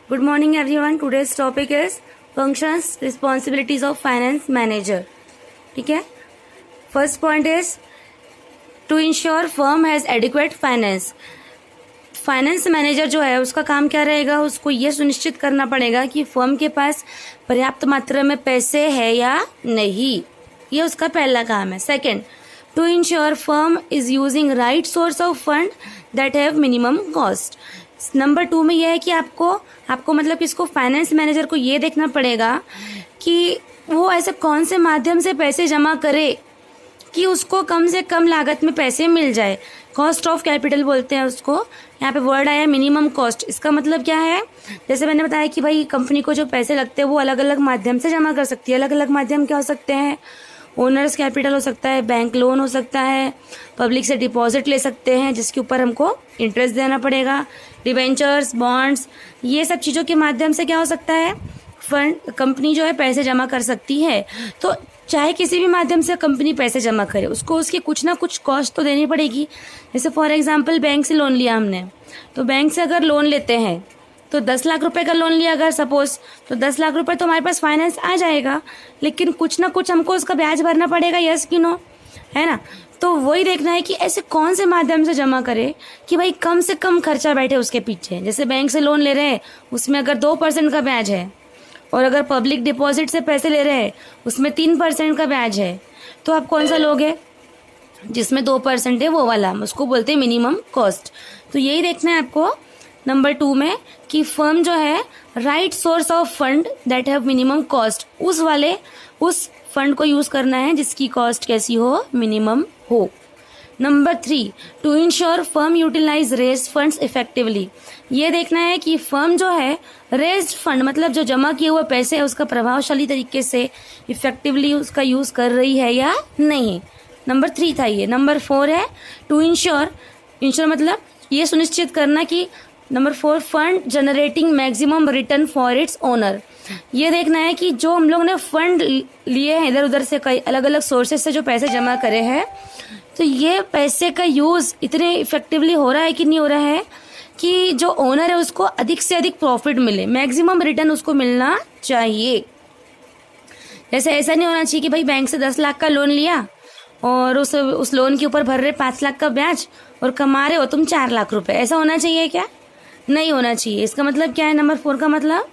Good morning everyone. Today's topic is functions, responsibilities of finance manager. ठीक है. First point is to ensure firm has adequate finance. Finance manager जो है उसका काम क्या रहेगा, उसको ये सुनिश्चित करना पड़ेगा कि फर्म के पास पर्याप्त मात्रा में पैसे है या नहीं. ये उसका पहला काम है. Second, to ensure firm is using right source of fund that have minimum cost. Number 2 में यह है कि आपको मतलब कि इसको फाइनेंस मैनेजर को ये देखना पड़ेगा कि वो ऐसे कौन से माध्यम से पैसे जमा करे कि उसको कम से कम लागत में पैसे मिल जाए. कॉस्ट ऑफ कैपिटल बोलते हैं उसको. यहाँ पे वर्ड आया मिनिमम कॉस्ट. इसका मतलब क्या है, जैसे मैंने बताया कि भाई कंपनी को जो पैसे लगते हैं वो अलग अलग माध्यम से जमा कर सकती है. अलग अलग माध्यम क्या हो सकते हैं, ओनर्स कैपिटल हो सकता है, बैंक लोन हो सकता है, पब्लिक से डिपॉजिट ले सकते हैं जिसके ऊपर हमको इंटरेस्ट देना पड़ेगा, डिबेंचर्स, बॉन्ड्स, ये सब चीज़ों के माध्यम से क्या हो सकता है, फंड कंपनी जो है पैसे जमा कर सकती है. तो चाहे किसी भी माध्यम से कंपनी पैसे जमा करे, उसको उसकी कुछ ना कुछ कॉस्ट तो देनी पड़ेगी. जैसे फॉर एग्जांपल बैंक से लोन लिया हमने, तो बैंक से अगर लोन लेते हैं तो 10 लाख रुपए का लोन लिया अगर सपोज, तो 10 लाख रुपए तो हमारे पास फाइनेंस आ जाएगा, लेकिन कुछ ना कुछ हमको उसका ब्याज भरना पड़ेगा. यस कि नो, है ना. तो वही देखना है कि ऐसे कौन से माध्यम से जमा करे कि भाई कम से कम खर्चा बैठे उसके पीछे. जैसे बैंक से लोन ले रहे हैं उसमें अगर 2% का ब्याज है, और अगर पब्लिक डिपॉजिट से पैसे ले रहे हैं उसमें 3% का ब्याज है, तो आप कौन सा लोगे, जिसमें 2% है वो वाला, उसको बोलते हैं मिनिमम कॉस्ट. तो यही देखना है आपको नंबर 2 में कि फर्म जो है right source of fund that have minimum cost, उस फंड को यूज करना है जिसकी कॉस्ट कैसी हो, मिनिमम हो. Number 3, to ensure firm utilise raise funds effectively. ये देखना है कि फर्म जो है रेज्ड फंड मतलब जो जमा किए हुए पैसे है उसका प्रभावशाली तरीके से इफेक्टिवली उसका यूज कर रही है या नहीं. नंबर 3 था ये. नंबर 4 है टू इंश्योर मतलब ये सुनिश्चित करना कि number 4, fund generating maximum return for its owner. ये देखना है कि जो हम लोग ने फंड लिए हैं इधर उधर से, कई अलग अलग सोर्सेज से जो पैसे जमा करे हैं, तो ये पैसे का यूज इतने इफेक्टिवली हो रहा है कि नहीं हो रहा है कि जो ओनर है उसको अधिक से अधिक प्रॉफिट मिले, मैक्सिमम रिटर्न उसको मिलना चाहिए. जैसे ऐसा नहीं होना चाहिए कि भाई बैंक से 10 लाख का लोन लिया और उस लोन के ऊपर भर रहे 5 लाख का ब्याज और कमा रहे हो तुम 4 लाख रुपए. ऐसा होना चाहिए क्या? नहीं होना चाहिए. इसका मतलब क्या है, नंबर 4 का मतलब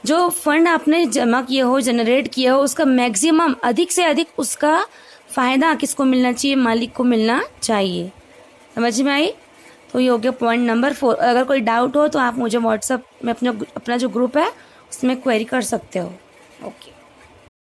जो फंड आपने जमा किए हो, जनरेट किया हो, उसका मैक्सिमम अधिक से अधिक उसका फायदा किसको मिलना चाहिए, मालिक को मिलना चाहिए. समझ में आई? तो ये हो गया पॉइंट नंबर 4. अगर कोई डाउट हो तो आप मुझे व्हाट्सएप में अपना जो ग्रुप है उसमें क्वेरी कर सकते हो. ओके.